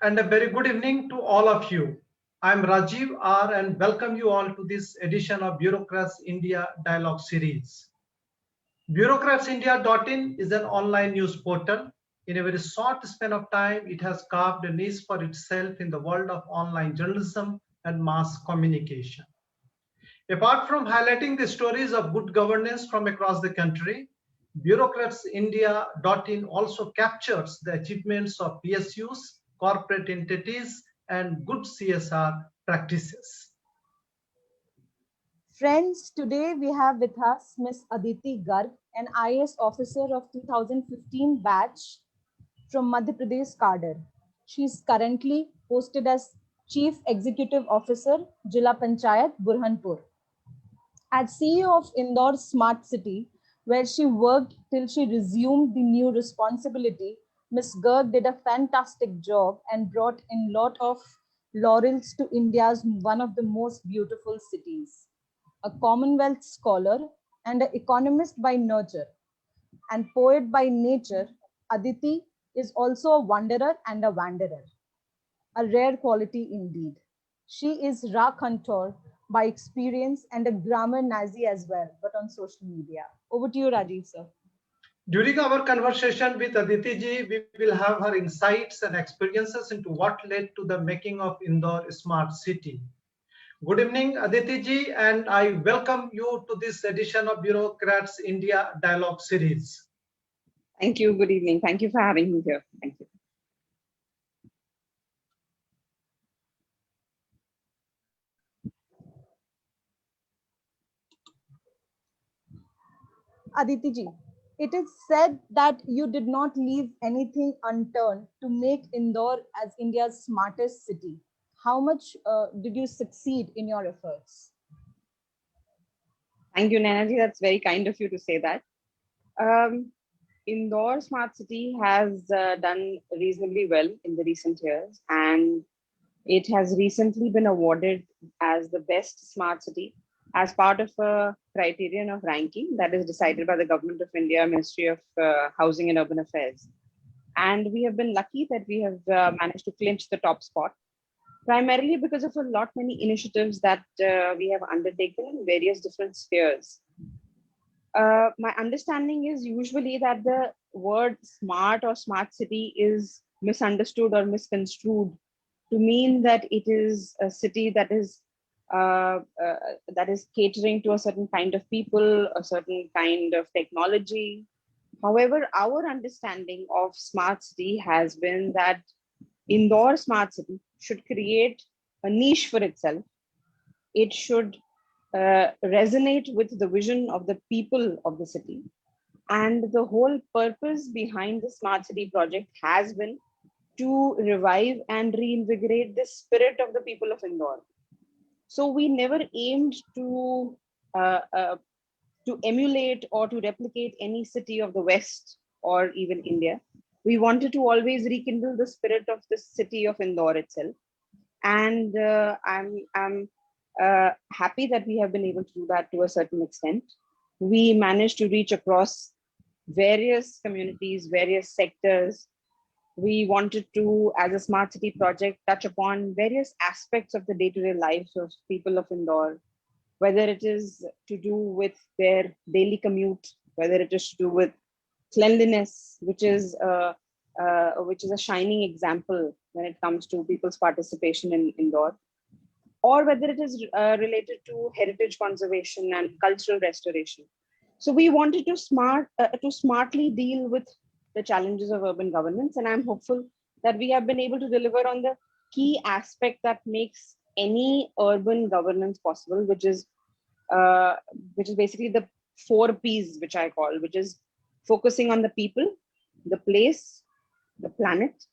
and a very good evening to all of you. I'm Rajiv R and welcome you all to this edition of Bureaucrats India Dialogue Series. BureaucratsIndia.in is an online news portal. In a very short span of time, it has carved a niche for itself in the world of online journalism and mass communication. Apart from highlighting the stories of good governance from across the country, BureaucratsIndia.in also captures the achievements of PSUs, corporate entities, and good CSR practices. Friends, today we have with us Ms. Aditi Garg, an IAS officer of 2015 batch from Madhya Pradesh cadre. She is currently posted as Chief Executive Officer, Jilla Panchayat, Burhanpur. As CEO of Indore Smart City, where she worked till she resumed the new responsibility, Ms. Garg did a fantastic job and brought in lot of laurels to India's one of the most beautiful cities. A Commonwealth scholar and an economist by nurture and poet by nature, Aditi is also a wanderer and a wanderer, a rare quality indeed. She is raconteur by experience and a grammar Nazi as well, but on social media. Over to you, Rajiv, sir. During our conversation with Aditi ji, we will have her insights and experiences into what led to the making of Indore Smart City. Good evening, Aditi ji, and I welcome you to this edition of Bureaucrats India Dialogue Series. Thank you. Good evening. Thank you for having me here. Thank you. Aditi ji, it is said that you did not leave anything unturned to make Indore as India's smartest city. How much did you succeed in your efforts? Thank you, Nanaji. That's very kind of you to say that. Indore Smart City has done reasonably well in the recent years, and it has recently been awarded as the best smart city as part of a criterion of ranking that is decided by the Government of India, Ministry of Housing and Urban Affairs. And we have been lucky that we have managed to clinch the top spot, primarily because of a lot many initiatives that we have undertaken in various different spheres. My understanding is usually that the word smart or smart city is misunderstood or misconstrued to mean that it is a city that is catering to a certain kind of people, a certain kind of technology. However, our understanding of smart city has been that Indore Smart City should create a niche for itself. It should resonate with the vision of the people of the city. And the whole purpose behind the Smart City project has been to revive and reinvigorate the spirit of the people of Indore. So we never aimed to emulate or to replicate any city of the West or even India. We wanted to always rekindle the spirit of the city of Indore itself. And I'm happy that we have been able to do that to a certain extent. We managed to reach across various communities, various sectors. We wanted to, as a smart city project, touch upon various aspects of the day-to-day lives of people of Indore, whether it is to do with their daily commute, whether it is to do with cleanliness, which is a shining example when it comes to people's participation in Indore, or whether it is related to heritage conservation and cultural restoration. So we wanted to smartly deal with the challenges of urban governance, and I'm hopeful that we have been able to deliver on the key aspect that makes any urban governance possible, which is basically the 4 Ps, which I call, which is focusing on the people, the place, the planet,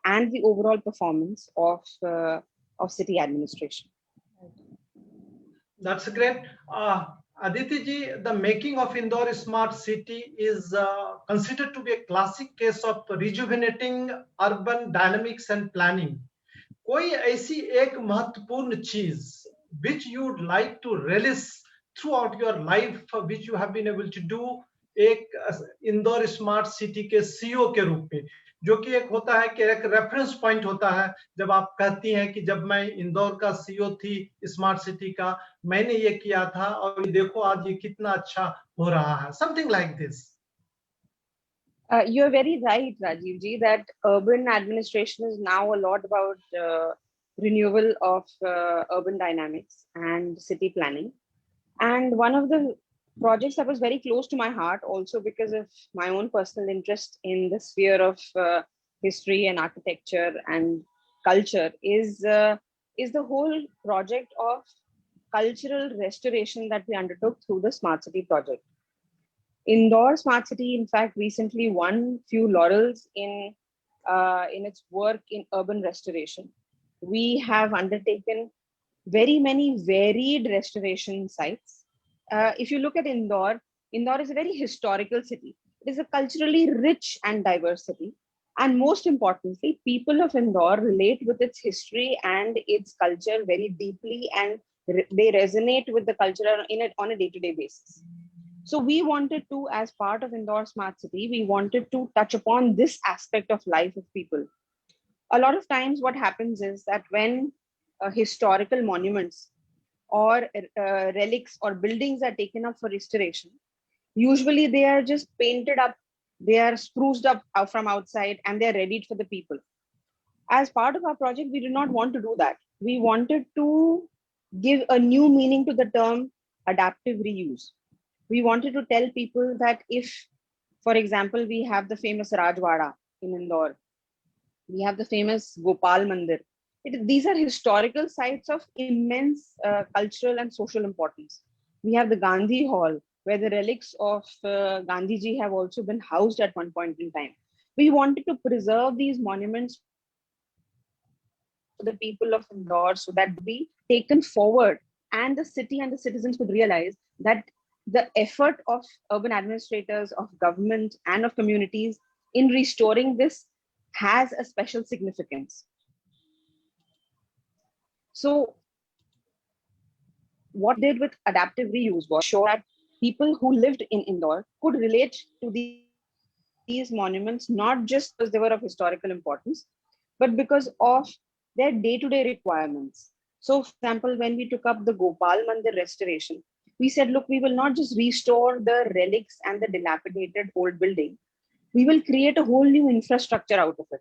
and the overall performance of city administration. That's great. Aditi ji, the making of Indore Smart City is considered to be a classic case of rejuvenating urban dynamics and planning. कोई ऐसी एक महत्वपूर्ण चीज which you would like to relish throughout your life, which you have been able to do एक Indore smart city के CEO के रूप में, जो कि एक होता है कि एक रेफरेंस पॉइंट होता है, जब आप कहती हैं कि जब मैं इंदौर का सीईओ थी स्मार्ट सिटी का, मैंने ये किया था और देखो आज ये कितना अच्छा हो रहा है, something like this. You're very right, Rajiv ji, that urban administration is now a lot about renewal of urban dynamics and city planning. And one of the projects that was very close to my heart, also because of my own personal interest in the sphere of history and architecture and culture, is the whole project of cultural restoration that we undertook through the Smart City project. Indore Smart City, in fact, recently won few laurels in its work in urban restoration. We have undertaken very many varied restoration sites. If you look at Indore, Indore is a very historical city. It is a culturally rich and diverse city. And most importantly, people of Indore relate with its history and its culture very deeply, and they resonate with the culture in it on a day-to-day basis. So we wanted to, as part of Indore Smart City, we wanted to touch upon this aspect of life of people. A lot of times what happens is that when historical monuments or relics or buildings are taken up for restoration, usually they are just painted up, they are spruced up from outside, and they are readied for the people. As part of our project, we did not want to do that. We wanted to give a new meaning to the term adaptive reuse. We wanted to tell people that if, for example, we have the famous Rajwada in Indore, we have the famous Gopal Mandir. These are historical sites of immense cultural and social importance. We have the Gandhi Hall, where the relics of Gandhiji have also been housed at one point in time. We wanted to preserve these monuments for the people of Indore so that they could be taken forward, and the city and the citizens could realize that the effort of urban administrators, of government, and of communities in restoring this has a special significance. So what we did with adaptive reuse was show that people who lived in Indore could relate to these monuments not just because they were of historical importance, but because of their day-to-day requirements. So, for example, when we took up the Gopal Mandir restoration, we said, look, we will not just restore the relics and the dilapidated old building, we will create a whole new infrastructure out of it.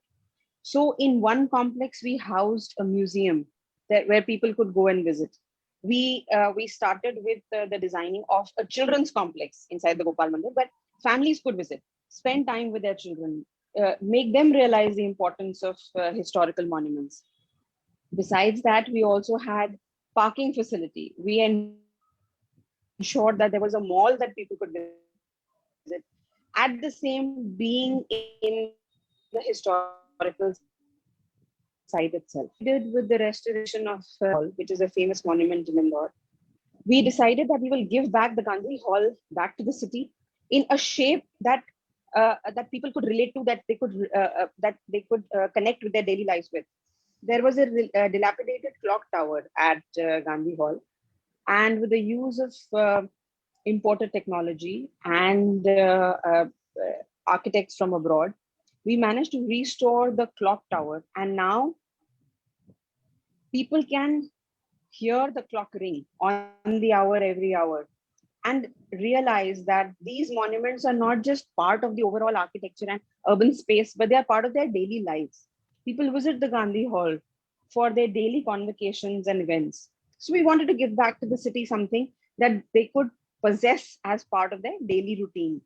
So in one complex, we housed a museum where people could go and visit. We started with the designing of a children's complex inside the Gopal Mandir, where families could visit, spend time with their children, make them realize the importance of historical monuments. Besides that, we also had parking facility. We ensured that there was a mall that people could visit, at the same being in the historical site itself. What we did with the restoration of Gandhi Hall, which is a famous monument in Indore, we decided that we will give back the Gandhi Hall back to the city in a shape that people could relate to, that they could connect with their daily lives with. There was a dilapidated clock tower at Gandhi Hall, and with the use of imported technology and architects from abroad, we managed to restore the clock tower, and now people can hear the clock ring on the hour every hour and realize that these monuments are not just part of the overall architecture and urban space, but they are part of their daily lives. People visit the Gandhi Hall for their daily convocations and events. So we wanted to give back to the city something that they could possess as part of their daily routine.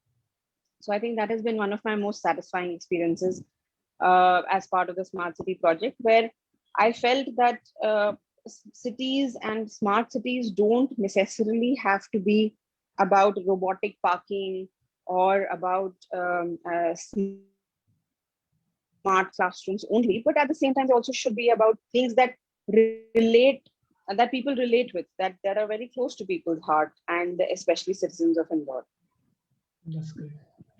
So I think that has been one of my most satisfying experiences as part of the Smart City project, where I felt that cities and smart cities don't necessarily have to be about robotic parking or about smart classrooms only, but at the same time, they also should be about things that relate, that people relate with, that are very close to people's heart, and especially citizens of Indore. That's great.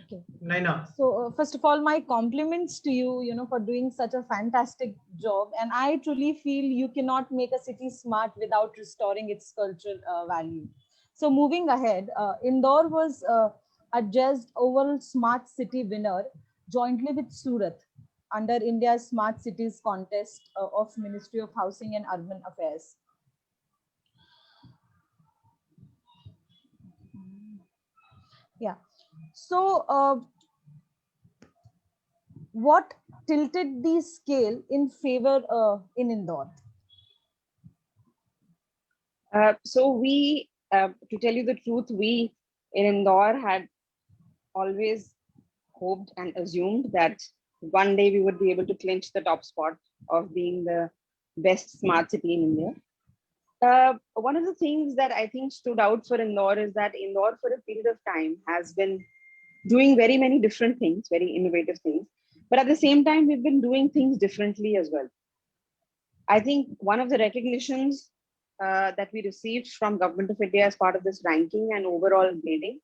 Okay. Naina. So first of all, my compliments to you, for doing such a fantastic job. And I truly feel you cannot make a city smart without restoring its cultural value. So moving ahead, Indore was adjudged overall smart city winner jointly with Surat. under India's Smart Cities contest of Ministry of Housing and Urban Affairs. Yeah. So, what tilted the scale in favor in Indore? So we, to tell you the truth, we in Indore had always hoped and assumed that one day we would be able to clinch the top spot of being the best smart city in India. One of the things that I think stood out for Indore is that Indore, for a period of time, has been doing very many different things, very innovative things. But at the same time, we've been doing things differently as well. I think one of the recognitions that we received from Government of India as part of this ranking and overall grading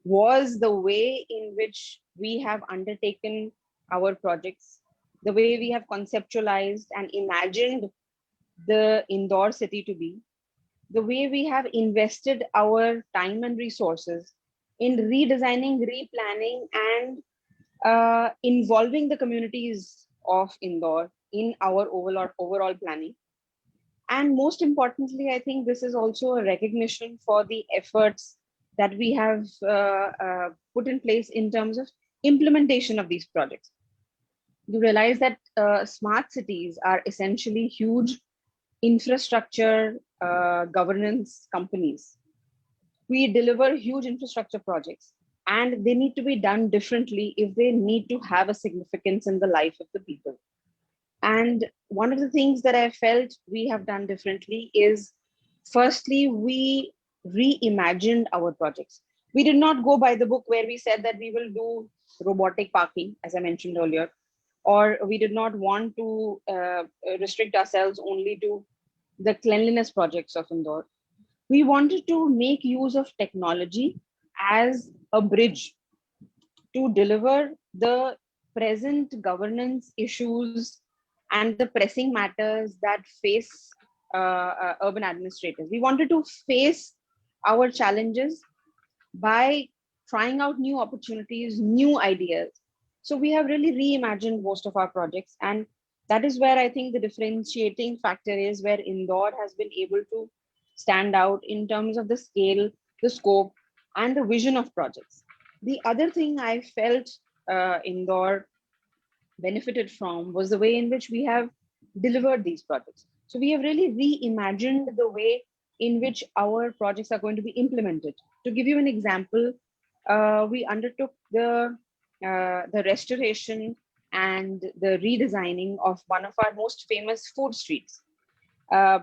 was the way in which we have undertaken our projects, the way we have conceptualized and imagined the Indore city to be, the way we have invested our time and resources in redesigning, replanning, and involving the communities of Indore in our overall planning. And most importantly, I think this is also a recognition for the efforts that we have put in place in terms of implementation of these projects. You realize that smart cities are essentially huge infrastructure governance companies. We deliver huge infrastructure projects, and they need to be done differently if they need to have a significance in the life of the people. And one of the things that I felt we have done differently is, firstly, we reimagined our projects. We did not go by the book where we said that we will do robotic parking, as I mentioned earlier, or we did not want to restrict ourselves only to the cleanliness projects of Indore. We wanted to make use of technology as a bridge to deliver the present governance issues and the pressing matters that face urban administrators. We wanted to face our challenges by trying out new opportunities, new ideas. So we have really reimagined most of our projects. And that is where I think the differentiating factor is, where Indore has been able to stand out in terms of the scale, the scope, and the vision of projects. The other thing I felt Indore benefited from was the way in which we have delivered these projects. So we have really reimagined the way in which our projects are going to be implemented. To give you an example, we undertook the restoration and the redesigning of one of our most famous food streets. Uh,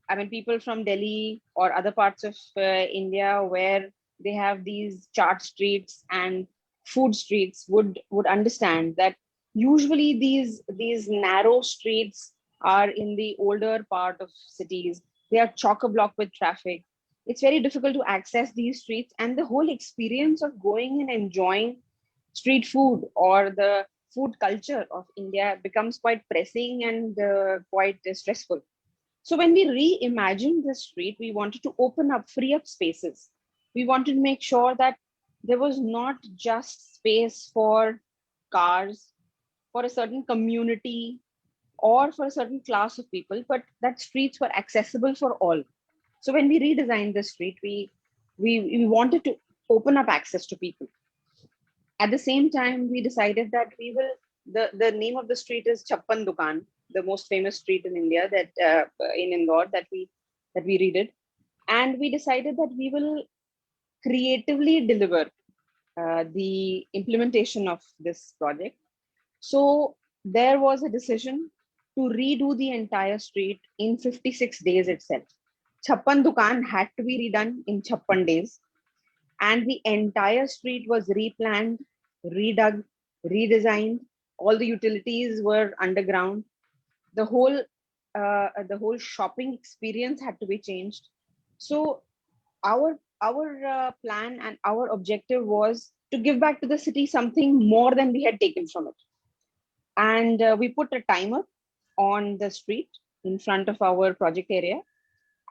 I mean, people from Delhi or other parts of India where they have these chart streets and food streets would understand that usually these narrow streets are in the older part of cities. They are chock a block with traffic. It's very difficult to access these streets, and the whole experience of going and enjoying street food or the food culture of India becomes quite pressing and quite stressful. So when we reimagined the street, we wanted to open up, free up spaces. We wanted to make sure that there was not just space for cars, for a certain community, or for a certain class of people, but that streets were accessible for all. So when we redesigned the street, we wanted to open up access to people. At the same time, we decided that we will, the name of the street is Chappan Dukan, the most famous street in India, that in Indore, that we redid. And we decided that we will creatively deliver the implementation of this project. So there was a decision to redo the entire street in 56 days itself. Chappan Dukan had to be redone in Chappan days, and the entire street was replanned, redug, redesigned. All the utilities were underground. The whole shopping experience had to be changed. So our plan and our objective was to give back to the city something more than we had taken from it. And we put a timer on the street in front of our project area,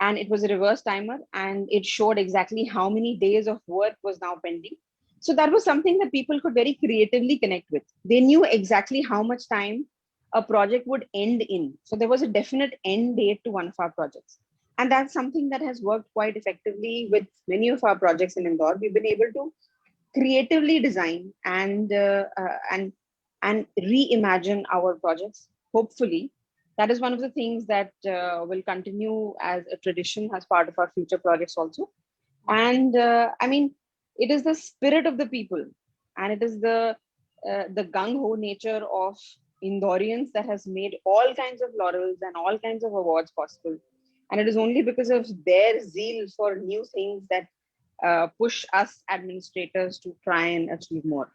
and it was a reverse timer, and it showed exactly how many days of work was now pending. So that was something that people could very creatively connect with. They knew exactly how much time a project would end in. So there was a definite end date to one of our projects. And that's something that has worked quite effectively with many of our projects in Indore. We've been able to creatively design and reimagine our projects. Hopefully, that is one of the things that will continue as a tradition as part of our future projects also. And I mean, it is the spirit of the people, and it is the gung ho nature of Indorians that has made all kinds of laurels and all kinds of awards possible. And it is only because of their zeal for new things that push us administrators to try and achieve more.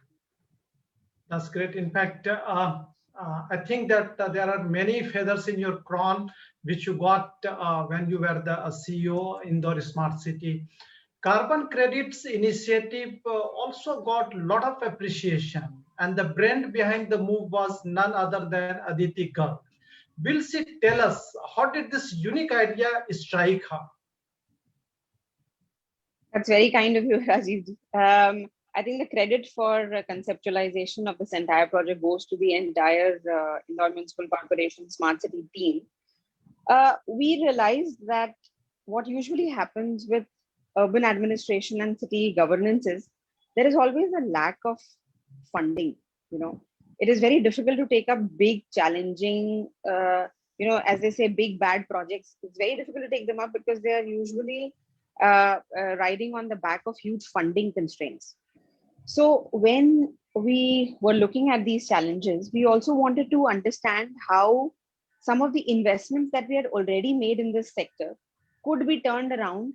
That's great. In fact, I think that there are many feathers in your crown which you got when you were the CEO in Indore Smart City. Carbon credits initiative also got a lot of appreciation, and the brand behind the move was none other than Aditi Garg. Will she tell us how did this unique idea strike her? That's very kind of you, Rajiv. I think the credit for conceptualization of this entire project goes to the entire Indore Municipal Corporation Smart City team. We realized that what usually happens with urban administration and city governance is there is always a lack of funding. You know, it is very difficult to take up big, challenging, as they say, big bad projects. It's very difficult to take them up because they are usually riding on the back of huge funding constraints. So when we were looking at these challenges, we also wanted to understand how some of the investments that we had already made in this sector could be turned around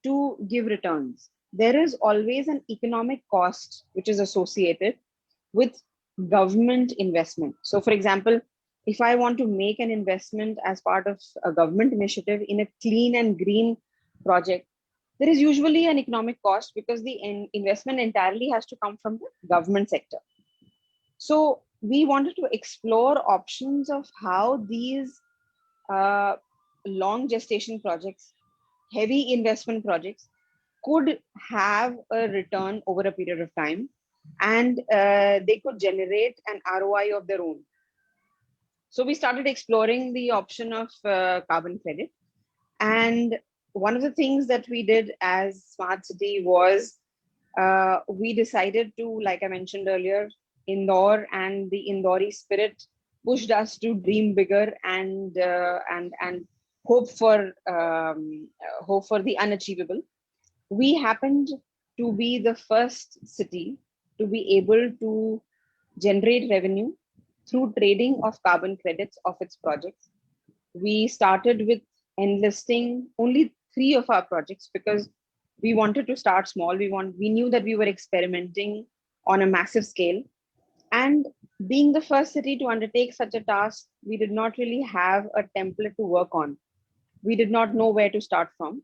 to give returns. There is always an economic cost which is associated with government investment. So, for example, if I want to make an investment as part of a government initiative in a clean and green project, there is usually an economic cost because the investment entirely has to come from the government sector. So we wanted to explore options of how these uh, long gestation projects, heavy investment projects could have a return over a period of time, and they could generate an ROI of their own. So we started exploring the option of carbon credit. And one of the things that we did as Smart City was we decided to, like I mentioned earlier, Indore and the Indori spirit pushed us to dream bigger and hope for the unachievable. We happened to be the first city to be able to generate revenue through trading of carbon credits of its projects. We started with enlisting only 3 of our projects because we wanted to start small. We knew that we were experimenting on a massive scale, and being the first city to undertake such a task, we did not really have a template to work on. We did not know where to start from.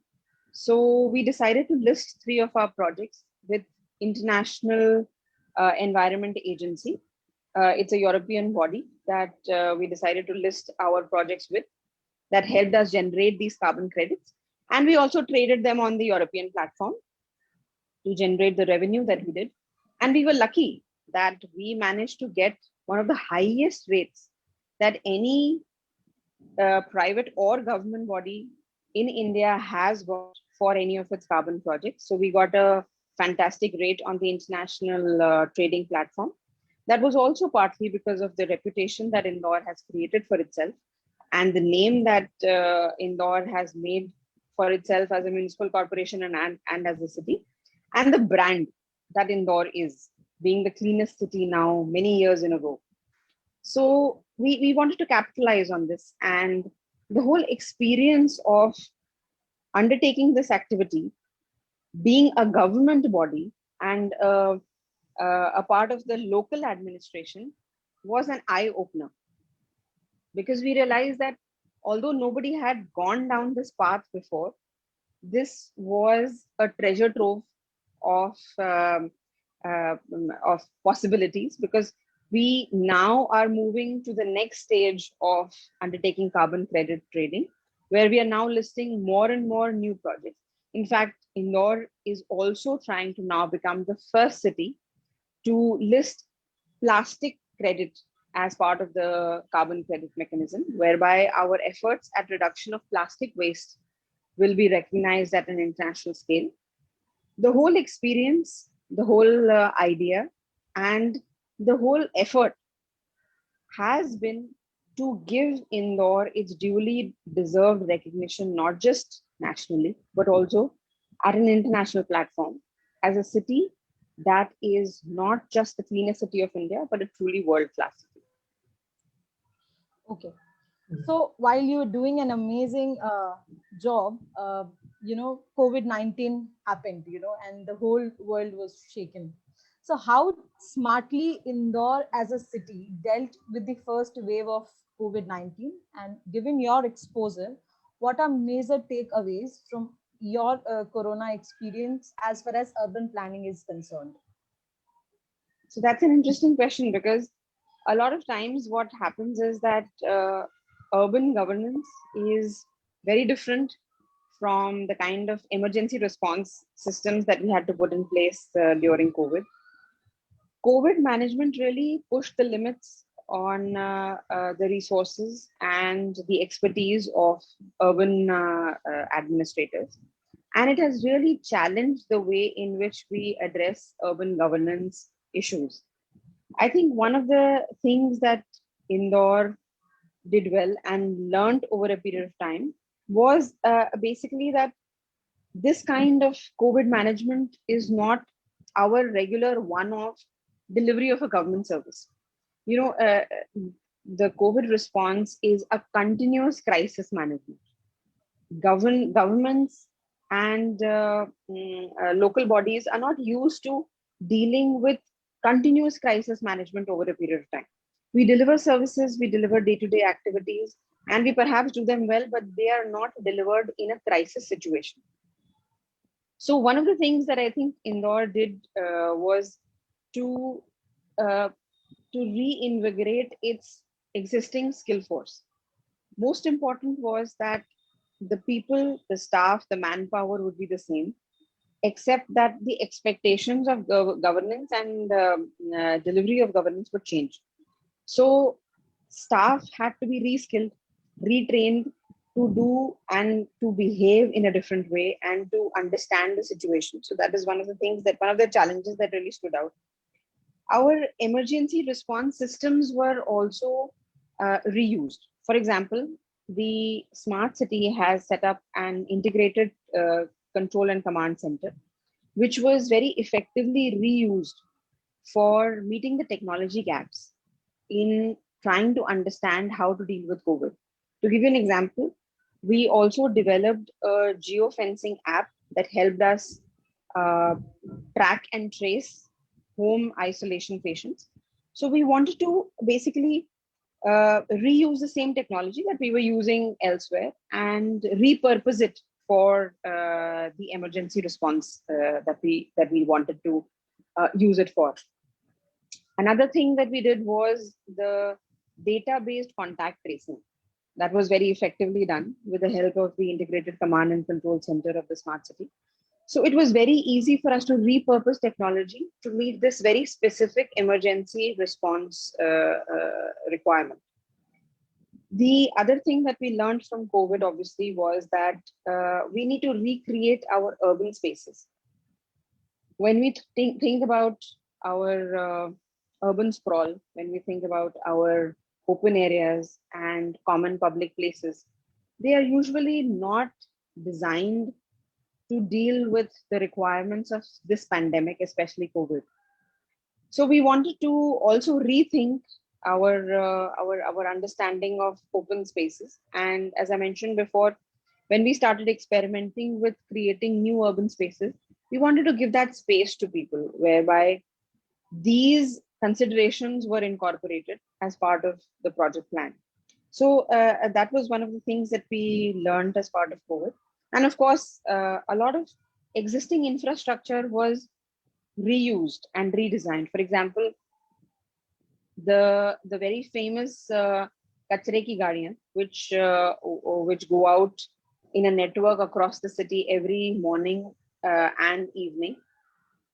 So we decided to list 3 of our projects with International Environment Agency. It's a European body that we decided to list our projects with, that helped us generate these carbon credits. And we also traded them on the European platform to generate the revenue that we did. And we were lucky that we managed to get one of the highest rates that any private or government body in India has got for any of its carbon projects. So we got a fantastic rate on the international trading platform. That was also partly because of the reputation that Indore has created for itself and the name that Indore has made for itself as a municipal corporation and as a city, and the brand that Indore is, being the cleanest city now many years in a row. So we wanted to capitalize on this, and the whole experience of undertaking this activity, being a government body and a part of the local administration, was an eye opener, because we realized that although nobody had gone down this path before, this was a treasure trove of of possibilities, because we now are moving to the next stage of undertaking carbon credit trading, where we are now listing more and more new projects. In fact, Indore is also trying to now become the first city to list plastic credit as part of the carbon credit mechanism, whereby our efforts at reduction of plastic waste will be recognized at an international scale. The whole experience, the whole idea, and the whole effort has been to give Indore its duly deserved recognition, not just nationally, but also at an international platform as a city that is not just the cleanest city of India, but a truly world-class city. Okay. So while you're doing an amazing job, COVID-19 happened, and the whole world was shaken. So how smartly Indore as a city dealt with the first wave of COVID-19, and given your exposure, what are major takeaways from your Corona experience as far as urban planning is concerned? So that's an interesting question, because a lot of times what happens is that urban governance is very different from the kind of emergency response systems that we had to put in place during COVID. COVID management really pushed the limits on the resources and the expertise of urban administrators. And it has really challenged the way in which we address urban governance issues. I think one of the things that Indore did well and learned over a period of time was basically that this kind of COVID management is not our regular one-off delivery of a government service. The COVID response is a continuous crisis management. Governments and local bodies are not used to dealing with continuous crisis management over a period of time. We deliver services, we deliver day-to-day activities, and we perhaps do them well, but they are not delivered in a crisis situation. So one of the things that I think Indore did was to reinvigorate its existing skill force. Most important was that the people, the staff, the manpower would be the same, except that the expectations of governance and delivery of governance would change. So staff had to be reskilled, retrained to do and to behave in a different way and to understand the situation. So that is one of the challenges that really stood out. Our emergency response systems were also reused. For example, the Smart City has set up an integrated control and command center, which was very effectively reused for meeting the technology gaps in trying to understand how to deal with COVID. To give you an example, we also developed a geofencing app that helped us track and trace home isolation patients. So we wanted to basically reuse the same technology that we were using elsewhere and repurpose it for the emergency response that we wanted to use it for. Another thing that we did was the data-based contact tracing. That was very effectively done with the help of the integrated command and control center of the Smart City. So it was very easy for us to repurpose technology to meet this very specific emergency response requirement. The other thing that we learned from COVID, obviously, was that we need to recreate our urban spaces. When we think about our urban sprawl, when we think about our open areas and common public places, they are usually not designed to deal with the requirements of this pandemic, especially COVID. So we wanted to also rethink our understanding of open spaces. And as I mentioned before, when we started experimenting with creating new urban spaces, we wanted to give that space to people, whereby these considerations were incorporated as part of the project plan. So that was one of the things that we learned as part of COVID. And of course, a lot of existing infrastructure was reused and redesigned. For example, the very famous Kachre ki gadiyan, which go out in a network across the city every morning and evening.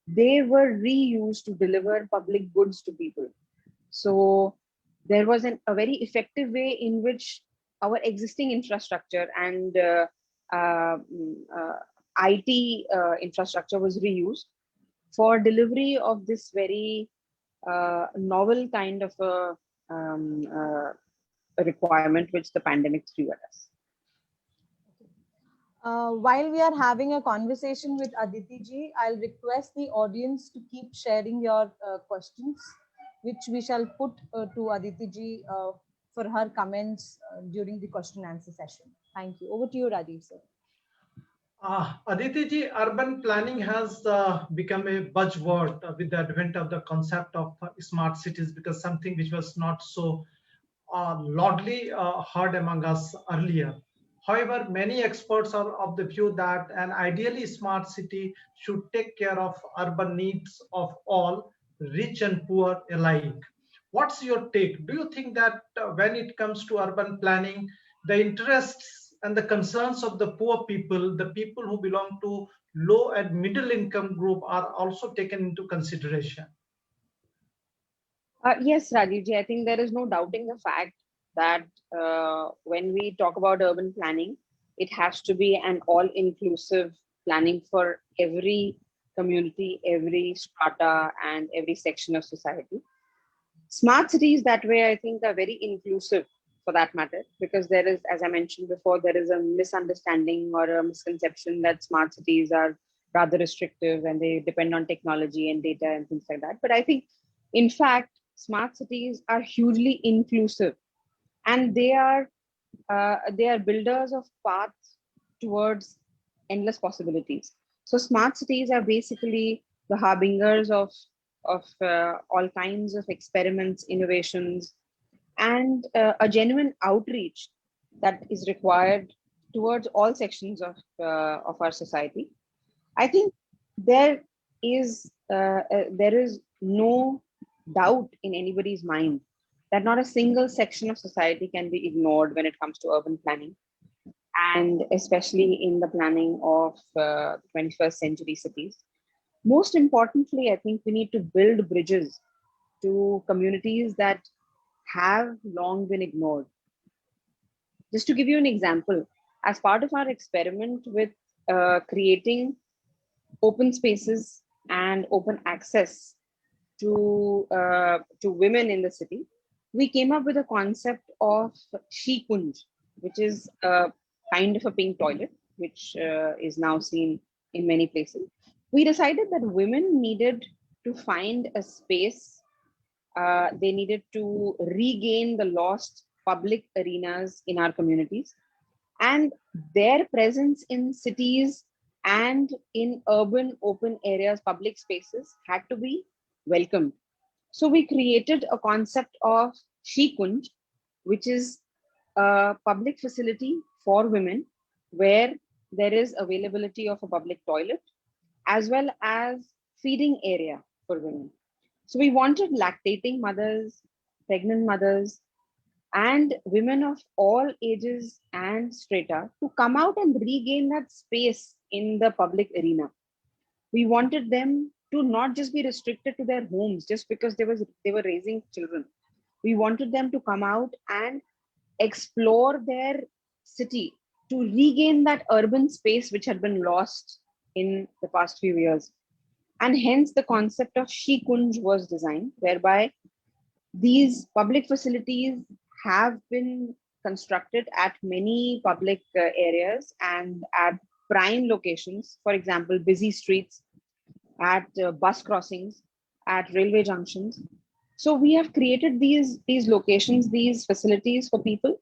They were reused to deliver public goods to people. So there was a very effective way in which our existing infrastructure and uh, mm, uh, IT infrastructure was reused for delivery of this very novel kind of a requirement which the pandemic threw at us. While we are having a conversation with Aditi ji, I'll request the audience to keep sharing your questions, which we shall put to Aditi ji for her comments during the question and answer session. Thank you. Over to you, Rajiv sir. Aditi ji, urban planning has become a buzzword with the advent of the concept of smart cities, because something which was not so loudly heard among us earlier. However, many experts are of the view that an ideally smart city should take care of urban needs of all, rich and poor alike. What's your take? Do you think that when it comes to urban planning, the interests and the concerns of the poor people, the people who belong to low and middle income group, are also taken into consideration? Yes, Rajivji, I think there is no doubting the fact that when we talk about urban planning, it has to be an all-inclusive planning for every community, every strata, and every section of society. Smart cities that way, I think, are very inclusive for that matter, because there is, as I mentioned before, there is a misunderstanding or a misconception that smart cities are rather restrictive and they depend on technology and data and things like that. But I think, in fact, smart cities are hugely inclusive, and they are builders of paths towards endless possibilities. So smart cities are basically the harbingers of all kinds of experiments, innovations, and a genuine outreach that is required towards all sections of our society. I think there there is no doubt in anybody's mind that not a single section of society can be ignored when it comes to urban planning, and especially in the planning of 21st century cities. Most importantly, I think we need to build bridges to communities that have long been ignored. Just to give you an example, as part of our experiment with creating open spaces and open access to women in the city, we came up with a concept of She Kunj, which is a kind of a pink toilet, which is now seen in many places. We decided that women needed to find a space. They needed to regain the lost public arenas in our communities, and their presence in cities and in urban open areas, public spaces, had to be welcomed. So we created a concept of She Kunj, which is a public facility for women where there is availability of a public toilet as well as feeding area for women. So we wanted lactating mothers, pregnant mothers, and women of all ages and strata to come out and regain that space in the public arena. We wanted them to not just be restricted to their homes just because they were raising children. We wanted them to come out and explore their city to regain that urban space which had been lost in the past few years. And hence the concept of She Kunj was designed, whereby these public facilities have been constructed at many public areas and at prime locations, for example, busy streets, at bus crossings, at railway junctions. So we have created these locations, these facilities for people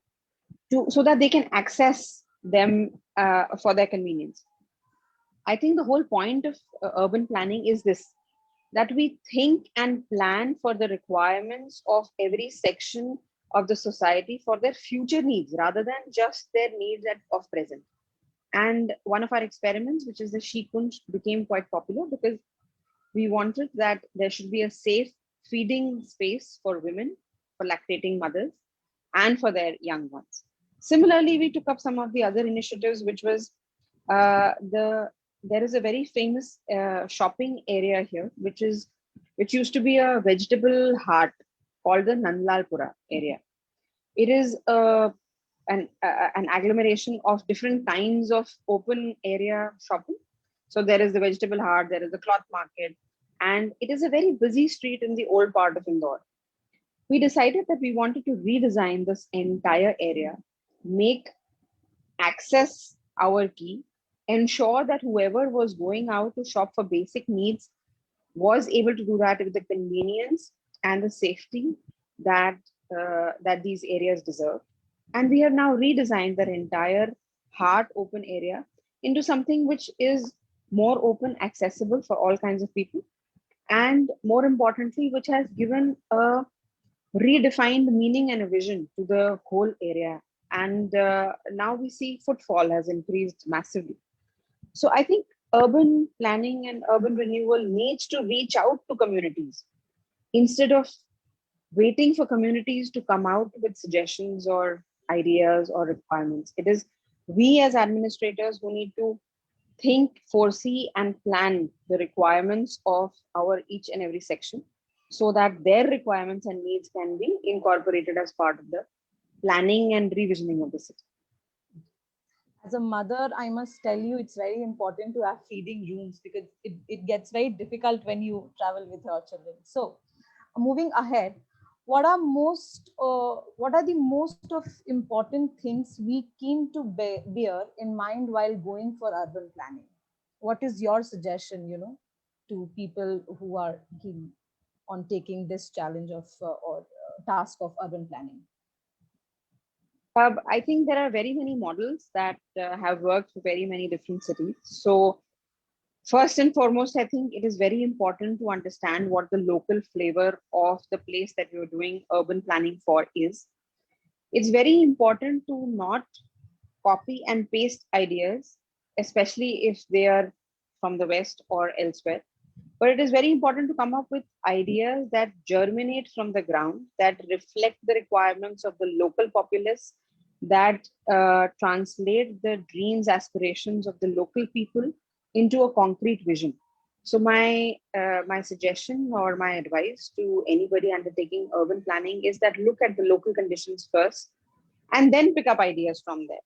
to so that they can access them for their convenience. I think the whole point of urban planning is this, that we think and plan for the requirements of every section of the society for their future needs rather than just their needs of present. And one of our experiments, which is the She Kunj, became quite popular because we wanted that there should be a safe feeding space for women, for lactating mothers, and for their young ones. Similarly, we took up some of the other initiatives, which was there is a very famous shopping area here, which used to be a vegetable heart called the Nandlalpura area. It is an agglomeration of different kinds of open area shopping. So there is the vegetable heart, there is the cloth market, and it is a very busy street in the old part of Indore. We decided that we wanted to redesign this entire area, make access our key, ensure that whoever was going out to shop for basic needs was able to do that with the convenience and the safety that that these areas deserve. And we have now redesigned their entire heart open area into something which is more open, accessible for all kinds of people, and more importantly, which has given a redefined meaning and a vision to the whole area. And now we see footfall has increased massively. So I think urban planning and urban renewal needs to reach out to communities instead of waiting for communities to come out with suggestions or ideas or requirements. It is we as administrators who need to think, foresee, and plan the requirements of our each and every section so that their requirements and needs can be incorporated as part of the planning and revisioning of the city. As a mother, I must tell you, it's very important to have feeding rooms because it gets very difficult when you travel with your children. So moving ahead, what are the most of important things we keen to bear in mind while going for urban planning? What is your suggestion, to people who are keen on taking this challenge of or task of urban planning? I think there are very many models that have worked for very many different cities. So first and foremost, I think it is very important to understand what the local flavor of the place that you're doing urban planning for is. It's very important to not copy and paste ideas, especially if they are from the West or elsewhere. But it is very important to come up with ideas that germinate from the ground, that reflect the requirements of the local populace, that translate the dreams, aspirations of the local people into a concrete vision. So my suggestion or my advice to anybody undertaking urban planning is that look at the local conditions first and then pick up ideas from there,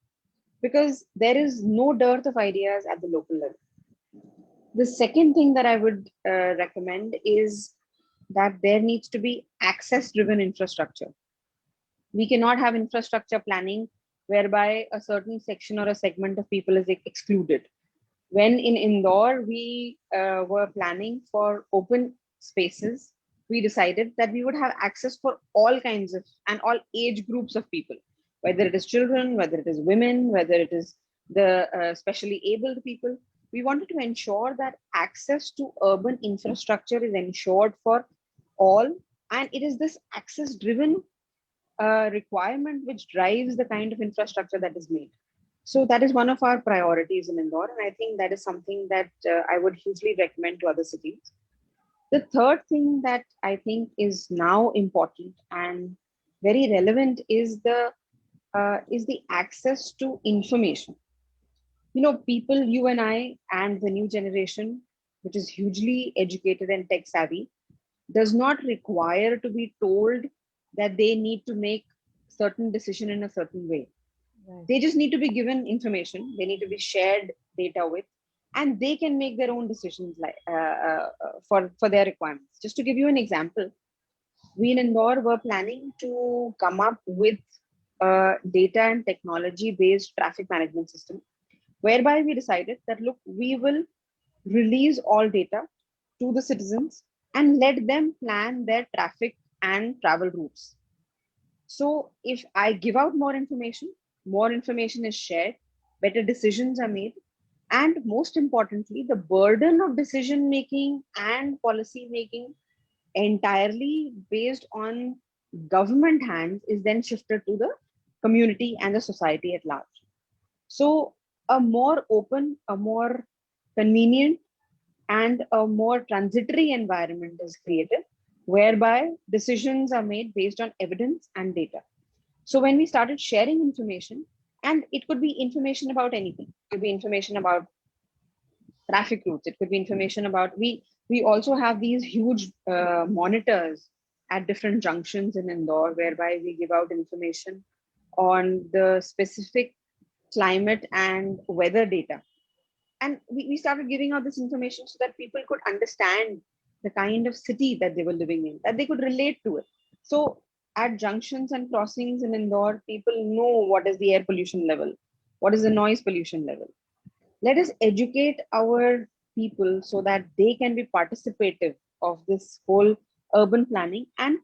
because there is no dearth of ideas at the local level. The second thing that I would recommend is that there needs to be access driven infrastructure. We cannot have infrastructure planning whereby a certain section or a segment of people is excluded. When in Indore, we were planning for open spaces, we decided that we would have access for all kinds of and all age groups of people, whether it is children, whether it is women, whether it is the specially abled people. We wanted to ensure that access to urban infrastructure is ensured for all, and it is this access driven requirement which drives the kind of infrastructure that is made. So that is one of our priorities in Indore, and I think that is something that I would hugely recommend to other cities. The third thing that I think is now important and very relevant is the access to information. You know, people, you and I, and the new generation, which is hugely educated and tech savvy, does not require to be told that they need to make certain decision in a certain way. Right. They just need to be given information. They need to be shared data with, and they can make their own decisions like for their requirements. Just to give you an example, we in Indore were planning to come up with a data and technology based traffic management system, whereby we decided that look, we will release all data to the citizens and let them plan their traffic and travel routes. So if I give out more information is shared, better decisions are made, and most importantly, the burden of decision making and policy making entirely based on government hands is then shifted to the community and the society at large. So a more open, a more convenient, and a more transitory environment is created whereby decisions are made based on evidence and data. So when we started sharing information, and it could be information about anything, it could be information about traffic routes, it could be information about, we also have these huge monitors at different junctions in Indore, whereby we give out information on the specific climate and weather data. And we started giving out this information so that people could understand the kind of city that they were living in, that they could relate to it. So at junctions and crossings in Indore, people know what is the air pollution level, what is the noise pollution level. Let us educate our people so that they can be participative of this whole urban planning, and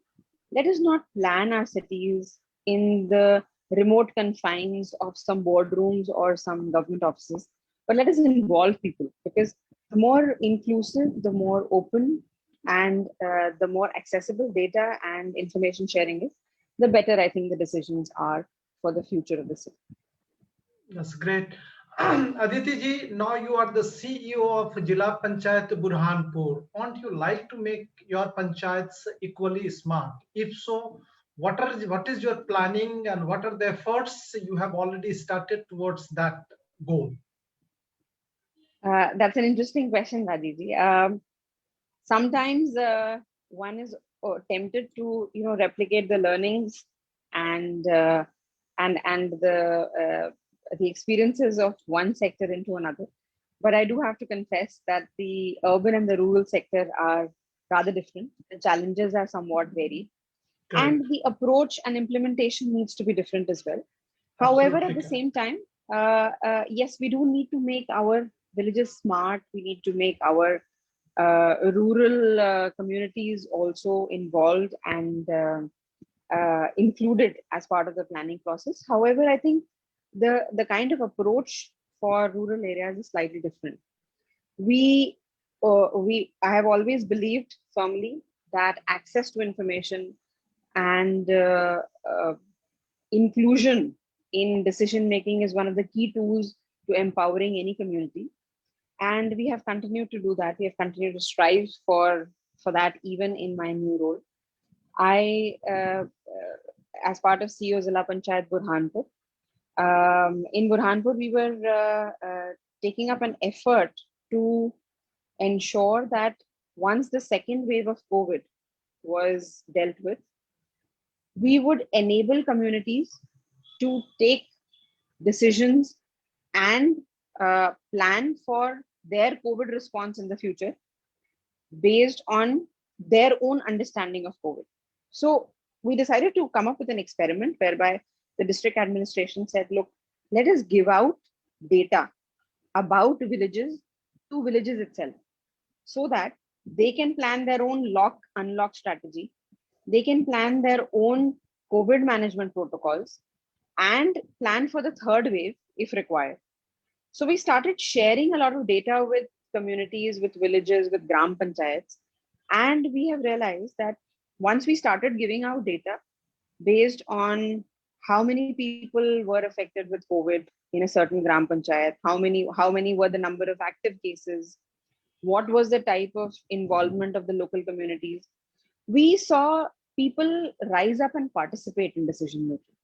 let us not plan our cities in the remote confines of some boardrooms or some government offices, but let us involve people, because the more inclusive, the more open, and the more accessible data and information sharing is, the better I think the decisions are for the future of the city. That's great. Aditi ji, now you are the CEO of Jila Panchayat Burhanpur. Won't you like to make your panchayats equally smart? If so, what is your planning and what are the efforts you have already started towards that goal? That's an interesting question, Radhiji. Sometimes one is tempted to replicate the learnings and the experiences of one sector into another, but I do have to confess that the urban and the rural sector are rather different. The challenges are somewhat varied, Correct. and the approach and implementation needs to be different as well. However, at Absolutely the correct. same time, yes, we do need to make our villages smart. We need to make our rural communities also involved and included as part of the planning process. However, I think the kind of approach for rural areas is slightly different. I have always believed firmly that access to information and inclusion in decision making is one of the key tools to empowering any community, and we have continued to do that. We have continued to strive for that even in my new role. I as part of CEO Zilla Panchayat Burhanpur, in Burhanpur we were taking up an effort to ensure that once the second wave of COVID was dealt with, we would enable communities to take decisions and plan for their COVID response in the future based on their own understanding of COVID. So we decided to come up with an experiment whereby the district administration said, look, let us give out data about villages to villages itself so that they can plan their own lock unlock strategy. They can plan their own COVID management protocols and plan for the third wave if required. So we started sharing a lot of data with communities, with villages, with gram panchayats. And we have realized that once we started giving out data based on how many people were affected with COVID in a certain gram panchayat, how many were the number of active cases, what was the type of involvement of the local communities, we saw people rise up and participate in decision making.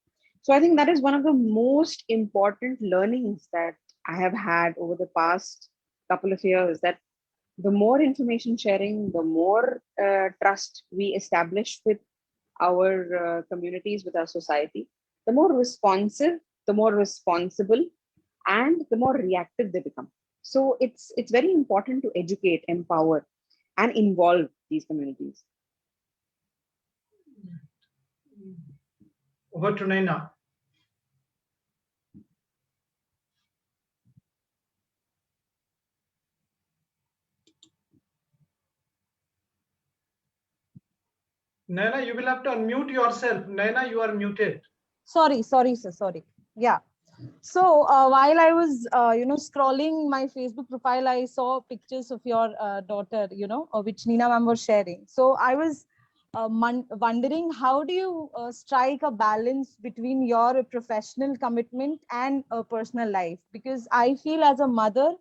So I think that is one of the most important learnings that I have had over the past couple of years, that the more information sharing, the more trust we establish with our communities, with our society, the more responsive, the more responsible, and the more reactive they become. So it's very important to educate, empower, and involve these communities. Over to Naina. Naina, you will have to unmute yourself. Naina, you are muted. Sorry, sir. Sorry. Yeah. So while I was, scrolling my Facebook profile, I saw pictures of your daughter, which Nina ma'am was sharing. So I was wondering, how do you strike a balance between your professional commitment and a personal life? Because I feel as a mother,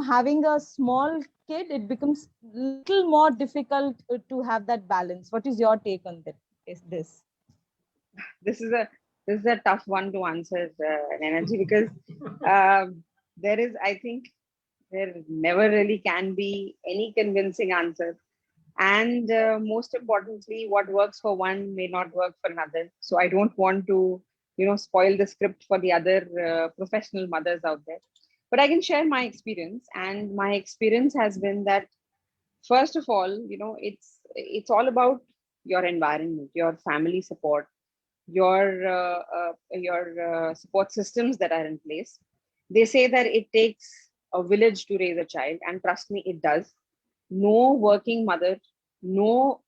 having a small kid, it becomes little more difficult to have that balance. What is your take on that? Is this? This is a This is a tough one to answer, Naina ji, because uh, there is, I think, there never really can be any convincing answer. And most importantly, what works for one may not work for another. So I don't want to, spoil the script for the other professional mothers out there. But I can share my experience, and my experience has been that first of all, it's all about your environment, your family support, your support systems that are in place. They say that it takes a village to raise a child, and trust me, it does. No working mother, no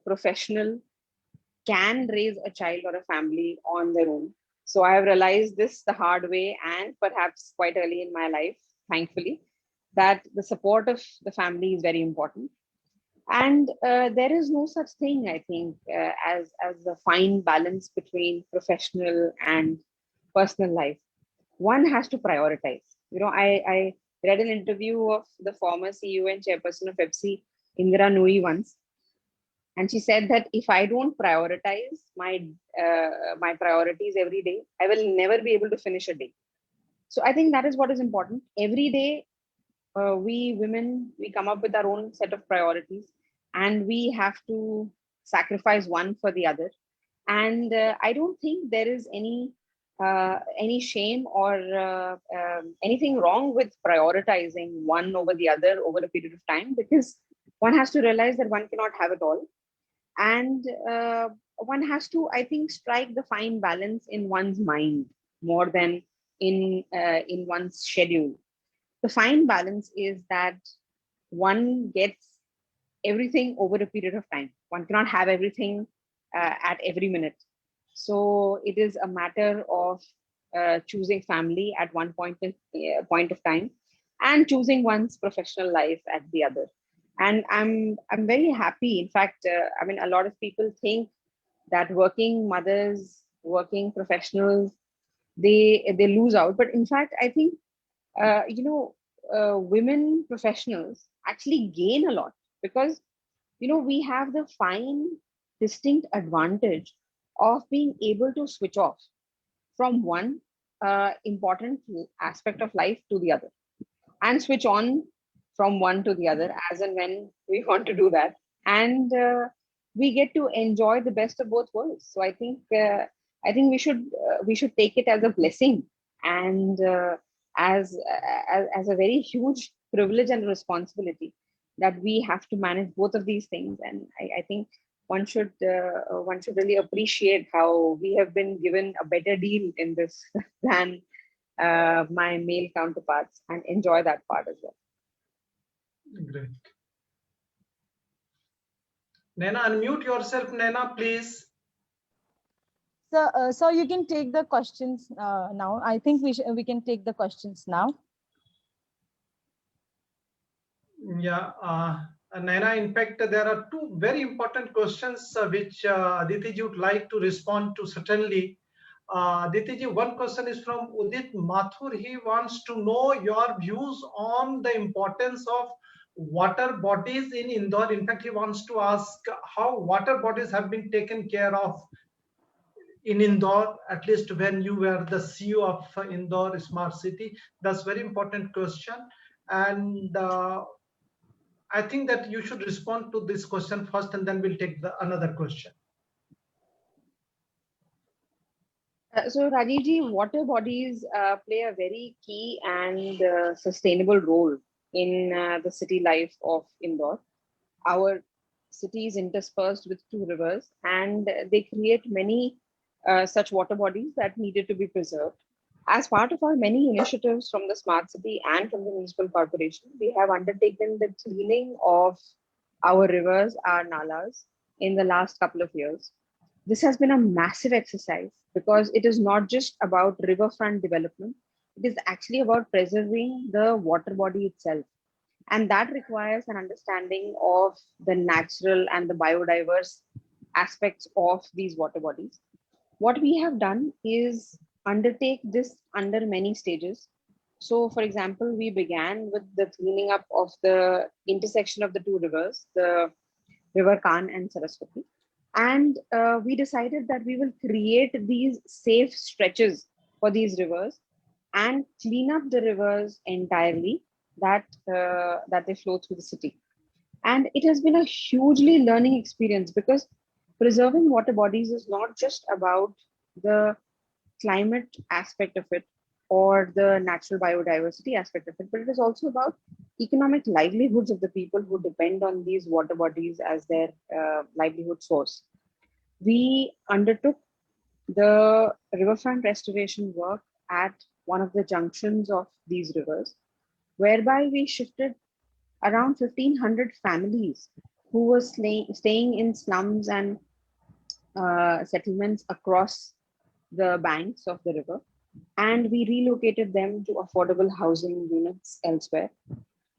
professional can raise a child or a family on their own. So I have realized this the hard way, and perhaps quite early in my life, thankfully, that the support of the family is very important. And there is no such thing, I think, as a fine balance between professional and personal life. One has to prioritize. I read an interview of the former CEO and chairperson of Pepsi, Indira Nui, once, and she said that if I don't prioritize my priorities every day, I will never be able to finish a day. So I think that is what is important. Every day, we women, we come up with our own set of priorities, and we have to sacrifice one for the other. And I don't think there is any shame or anything wrong with prioritizing one over the other over a period of time, because one has to realize that one cannot have it all. And one has to, I think, strike the fine balance in one's mind more than in one's schedule. The fine balance is that one gets everything over a period of time. One cannot have everything at every minute. So it is a matter of choosing family at one point of time, and choosing one's professional life at the other. And I'm very happy. In fact, I mean, a lot of people think that working mothers, working professionals, they lose out. But in fact, I think uh, you know, women professionals actually gain a lot, because we have the fine, distinct advantage of being able to switch off from one important aspect of life to the other, and switch on from one to the other as and when we want to do that. And we get to enjoy the best of both worlds. So I think we should take it as a blessing, and as a very huge privilege and responsibility, that we have to manage both of these things. And I think one should really appreciate how we have been given a better deal in this than my male counterparts, and enjoy that part as well. Great. Naina, unmute yourself, Naina, please. So you can take the questions now. I think we can take the questions now. Yeah, Naina, in fact, there are two very important questions which Aditi ji would like to respond to, certainly. Aditi ji, one question is from Udit Mathur. He wants to know your views on the importance of water bodies in Indore. In fact, he wants to ask how water bodies have been taken care of in Indore, at least when you were the CEO of Indore Smart City. That's very important question. And I think that you should respond to this question first, and then we'll take the another question. So Rajiv, water bodies play a very key and sustainable role in the city life of Indore. Our city is interspersed with two rivers, and they create many such water bodies that needed to be preserved. As part of our many initiatives from the Smart City and from the Municipal Corporation, we have undertaken the cleaning of our rivers, our nalas, in the last couple of years. This has been a massive exercise, because it is not just about riverfront development, it is actually about preserving the water body itself. And that requires an understanding of the natural and the biodiverse aspects of these water bodies. What we have done is undertake this under many stages. So, for example, we began with the cleaning up of the intersection of the two rivers, the River Khan and Saraswati. And we decided that we will create these safe stretches for these rivers and clean up the rivers entirely that they flow through the city. And it has been a hugely learning experience, because preserving water bodies is not just about the climate aspect of it or the natural biodiversity aspect of it, but it is also about economic livelihoods of the people who depend on these water bodies as their livelihood source. We undertook the riverfront restoration work at one of the junctions of these rivers, whereby we shifted around 1,500 families who were staying in slums and settlements across the banks of the river, and we relocated them to affordable housing units elsewhere.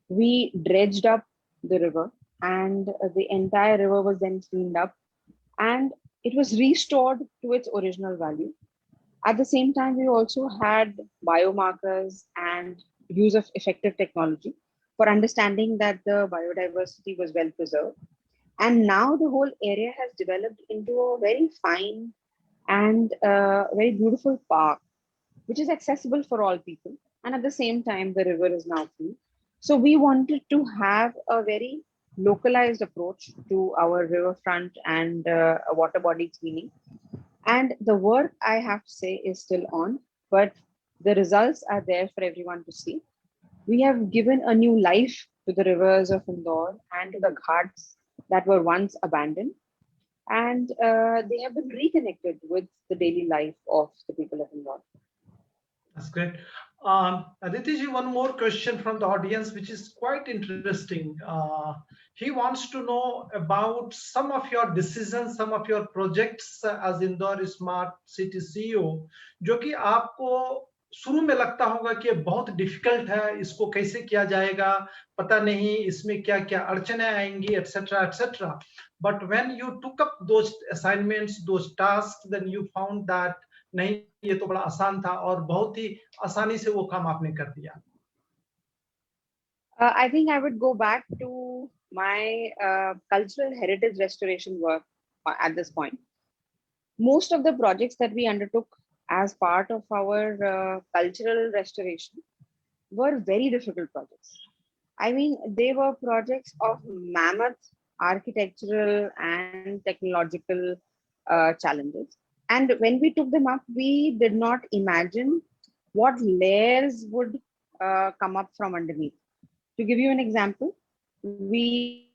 We dredged up the river, and the entire river was then cleaned up, and it was restored to its original value. At the same time, we also had biomarkers and use of effective technology for understanding that the biodiversity was well preserved. And now the whole area has developed into a very fine and very beautiful park, which is accessible for all people. And at the same time, the river is now free. So we wanted to have a very localized approach to our riverfront and water body cleaning. And the work, I have to say, is still on, but the results are there for everyone to see. We have given a new life to the rivers of Indore and to the ghats that were once abandoned. And they have been reconnected with the daily life of the people of Indore. That's great. Aditi ji, one more question from the audience, which is quite interesting. He wants to know about some of your decisions, some of your projects as Indore Smart City CEO, जो कि आपको शुरू में लगता होगा कि ये बहुत डिफिकल्ट है, इसको कैसे किया जाएगा, पता नहीं इसमें क्या क्या अड़चने आएंगी, etc., etc. But when you took up those assignments, those tasks, then you found that नहीं, ये तो बड़ा आसान था और बहुत ही आसानी से वो काम आपने कर दिया. I think I would go back to my cultural heritage restoration work at this point. Most of the projects that we undertook as part of our cultural restoration were very difficult projects. I mean, they were projects of mammoth architectural and technological challenges. And when we took them up, we did not imagine what layers would come up from underneath. To give you an example, we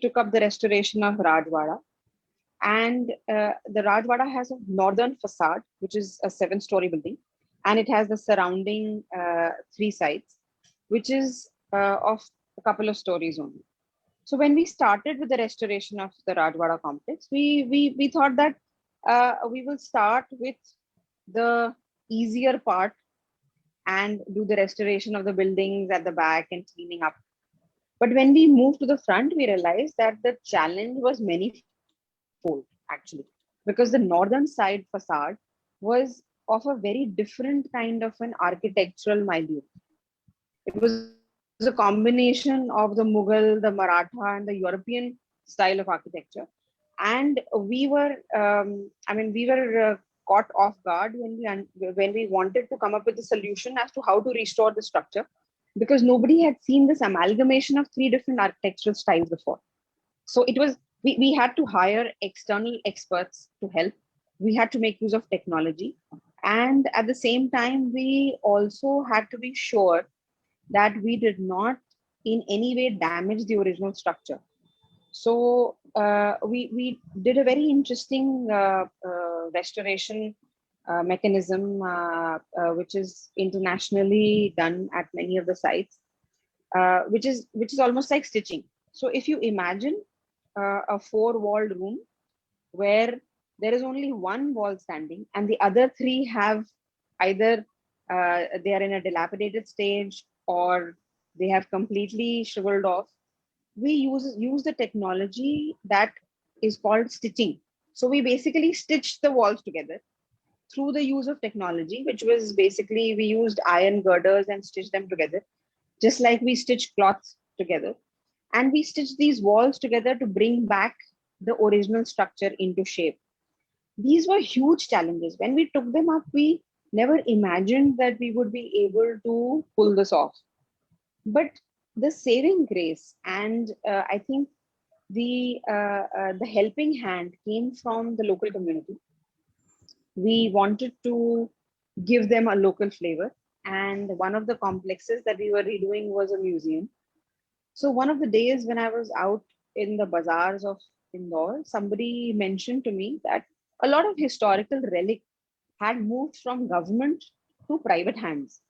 took up the restoration of Rajwada. And the Rajwada has a northern facade, which is a 7-story building. And it has the surrounding 3 sides, which is of a couple of stories only. So when we started with the restoration of the Rajwada complex, we thought that we will start with the easier part and do the restoration of the buildings at the back and cleaning up. But when we moved to the front, we realized that the challenge was manifold, actually, because the northern side facade was of a very different kind of an architectural milieu. It was a combination of the Mughal, the Maratha, and the European style of architecture. And we were, we were caught off guard when we wanted to come up with a solution as to how to restore the structure, because nobody had seen this amalgamation of 3 different architectural styles before. So it was, we had to hire external experts to help. We had to make use of technology. And at the same time, we also had to be sure that we did not in any way damage the original structure. So we did a very interesting restoration mechanism, which is internationally done at many of the sites, which is almost like stitching. So if you imagine a 4-walled room where there is only one wall standing and the other 3 have either they are in a dilapidated stage or they have completely shriveled off, we use the technology that is called stitching. So we basically stitched the walls together through the use of technology, which was basically we used iron girders and stitched them together, just like we stitch cloths together. And we stitched these walls together to bring back the original structure into shape. These were huge challenges. When we took them up, we never imagined that we would be able to pull this off. But the saving grace and I think the helping hand came from the local community. We wanted to give them a local flavor, and one of the complexes that we were redoing was a museum. So one of the days when I was out in the bazaars of Indore, somebody mentioned to me that a lot of historical relics had moved from government to private hands.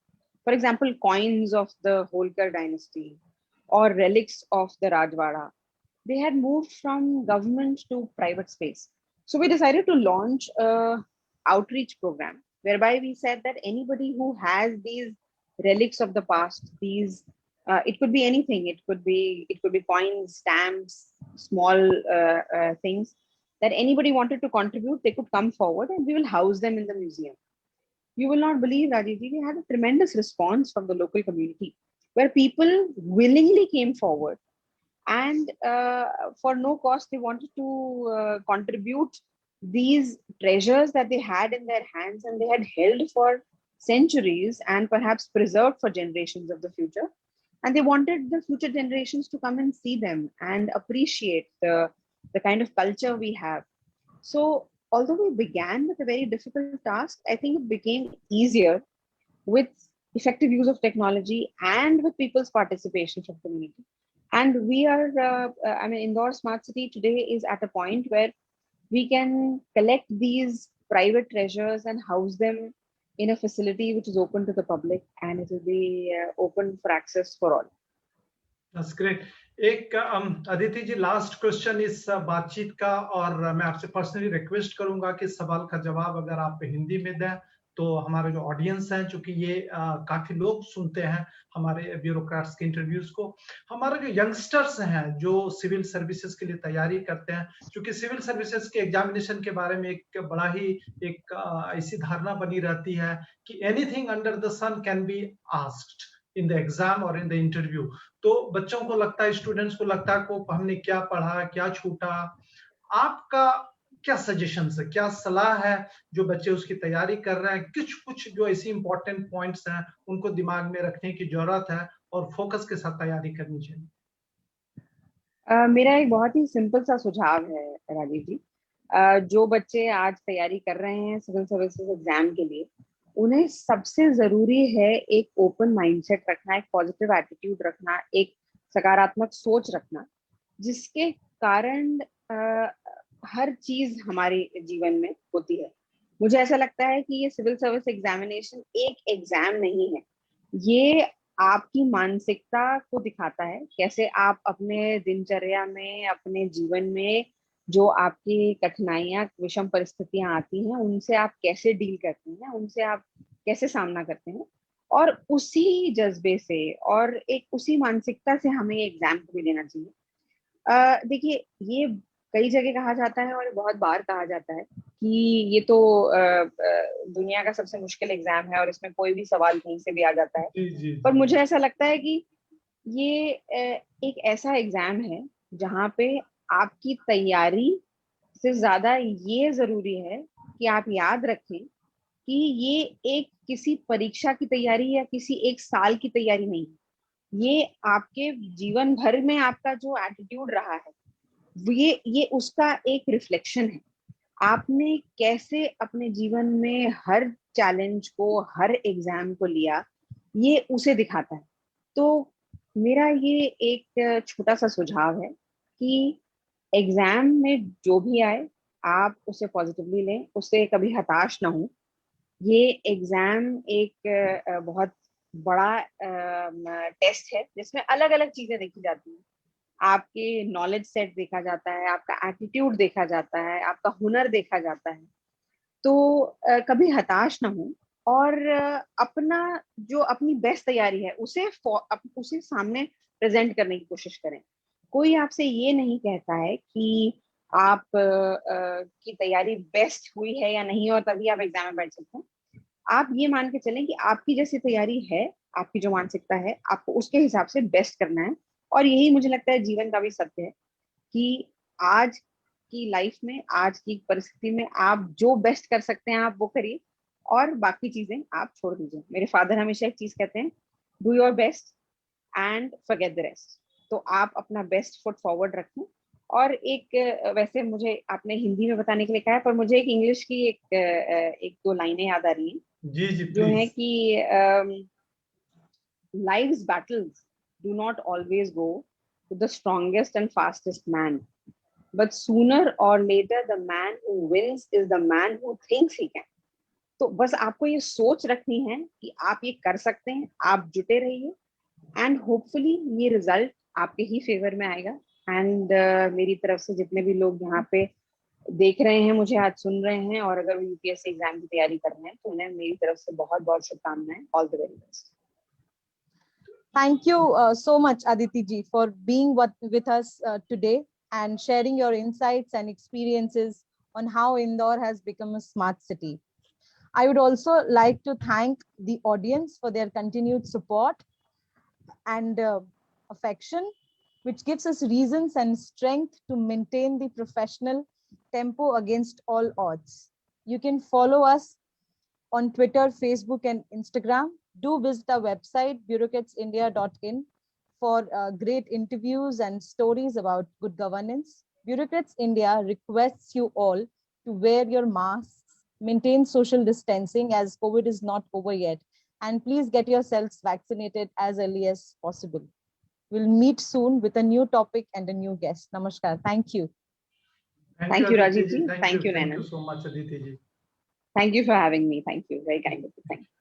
For example, coins of the Holkar dynasty or relics of the Rajwada, they had moved from government to private space. So we decided to launch a outreach program whereby we said that anybody who has these relics of the past, these it could be anything. It could be coins, stamps, small things that anybody wanted to contribute. They could come forward, and we will house them in the museum. You will not believe, Rajiv, we had a tremendous response from the local community where people willingly came forward and for no cost they wanted to contribute these treasures that they had in their hands and they had held for centuries and perhaps preserved for generations of the future, and they wanted the future generations to come and see them and appreciate the kind of culture we have. So although we began with a very difficult task, I think it became easier with effective use of technology and with people's participation from community. And we are, Indore Smart City today is at a point where we can collect these private treasures and house them in a facility which is open to the public, and it will be open for access for all. That's great. एक अदिति जी, last question इस बातचीत का, और मैं आपसे personally request करूंगा कि इस सवाल का जवाब अगर आप हिंदी में दें तो हमारे जो ऑडियंस हैं, चूंकि ये काफी लोग सुनते हैं हमारे ब्यूरोक्रेट्स के इंटरव्यूज को, हमारे जो यंगस्टर्स हैं जो सिविल सर्विसेज के लिए तैयारी करते हैं, क्योंकि सिविल सर्विसेज के एग्जामिनेशन के बारे में एक बड़ा ही एक ऐसी धारणा बनी रहती है कि anything under the sun can be asked in the exam और इन द इंटरव्यू। तो बच्चों को लगता है, स्टूडेंट्स को लगता है को हमने क्या पढ़ा, क्या छूटा। आपका क्या सजेशन है, क्या सलाह है जो बच्चे उसकी तैयारी कर रहे हैं, कुछ जो ऐसी इंपॉर्टेंट पॉइंट्स हैं उनको दिमाग में रखने की जरूरत है और फोकस के साथ तैयारी करनी चाहिए? मेरा एक बहुत ही सिंपल सा सुझाव है राजीव जी। जो बच्चे आज तैयारी कर रहे हैं सिविल सर्विसेज एग्जाम के लिए, उन्हें सबसे जरूरी है एक ओपन माइंडसेट रखना, एक पॉजिटिव एटीट्यूड रखना, एक सकारात्मक सोच रखना, जिसके कारण हर चीज हमारे जीवन में होती है। मुझे ऐसा लगता है कि ये सिविल सर्विस एग्जामिनेशन एक एग्जाम नहीं है, ये आपकी मानसिकता को दिखाता है, कैसे आप अपने दिनचर्या में, अपने जीवन में जो आपकी कठिनाइयां, विषम परिस्थितियां आती हैं, उनसे आप कैसे डील करते हैं, उनसे आप कैसे सामना करते हैं, और उसी जज्बे से और एक उसी मानसिकता से हमें एग्जाम को भी लेना चाहिए। देखिए, ये कई जगह कहा जाता है और बहुत बार कहा जाता है कि ये तो दुनिया का सबसे मुश्किल एग्जाम है और इसमें कोई भी सवाल कहीं से भी आ जाता है। जी। पर मुझे ऐसा लगता है कि ये एक ऐसा एग्जाम है जहाँ पे आपकी तैयारी से ज्यादा ये जरूरी है कि आप याद रखें कि ये एक किसी परीक्षा की तैयारी या किसी एक साल की तैयारी नहीं है, ये आपके जीवन भर में आपका जो एटीट्यूड रहा है ये उसका एक रिफ्लेक्शन है। आपने कैसे अपने जीवन में हर चैलेंज को, हर एग्जाम को लिया, ये उसे दिखाता है। तो मेरा ये एक छोटा सा सुझाव है कि एग्जाम में जो भी आए आप उसे पॉजिटिवली लें, उससे कभी हताश ना हो। ये एग्जाम एक बहुत बड़ा टेस्ट है जिसमें अलग अलग चीजें देखी जाती हैं। आपके नॉलेज सेट देखा जाता है, आपका एटीट्यूड देखा जाता है, आपका हुनर देखा जाता है। तो कभी हताश ना हो और अपनी बेस्ट तैयारी है उसे सामने प्रेजेंट करने की कोशिश करें। कोई आपसे ये नहीं कहता है कि आप की तैयारी बेस्ट हुई है या नहीं और तभी आप एग्जाम में बैठ सकते हैं। आप ये मान के चलें कि आपकी जैसी तैयारी है, आपकी जो मानसिकता है, आपको उसके हिसाब से बेस्ट करना है। और यही मुझे लगता है जीवन का भी सत्य है कि आज की लाइफ में, आज की परिस्थिति में आप जो बेस्ट कर सकते हैं आप वो करिए, और बाकी चीजें आप छोड़ दीजिए। मेरे फादर हमेशा एक चीज कहते हैं, do your best and forget the rest. तो आप अपना बेस्ट फुट फॉरवर्ड रखें। और एक वैसे मुझे आपने हिंदी में बताने के लिए कहा है, पर मुझे एक इंग्लिश की एक दो लाइनें याद आ रही हैं, जी जी जो है प्लीज। कि life's battles do not always go to the strongest and fastest man, but sooner or later the man who wins is the man who thinks he can. तो बस आपको ये सोच रखनी है कि आप ये कर सकते हैं, आप जुटे रहिए, एंड होपफुली ये रिजल्ट आपके ही फेवर में आएगा। एंड मेरी तरफ से जितने भी लोग यहाँ पे देख रहे हैं, मुझे आज सुन रहे हैं, और अगर वो यूपीएससी एग्जाम की तैयारी कर रहे हैं, तो उन्हें मेरी तरफ से बहुत बहुत शुभकामनाएं। All the very best. Thank you so much, Aditi ji, for being with us today and sharing your insights and experiences on how Indore has become a smart city. I would also like to thank the audience for their continued support and affection, which gives us reasons and strength to maintain the professional tempo against all odds. You can follow us on Twitter, Facebook, and Instagram. Do visit our website, bureaucratsindia.in, for great interviews and stories about good governance. Bureaucrats India requests you all to wear your masks, maintain social distancing as COVID is not over yet, and please get yourselves vaccinated as early as possible. We'll meet soon with a new topic and a new guest. Namaskar. Thank you. Thank you, Aditi Rajit ji. ji. Thank you, Thank you Nanan. so much, Aditi ji. Thank you for having me. Thank you. Very kind of you. Thank you.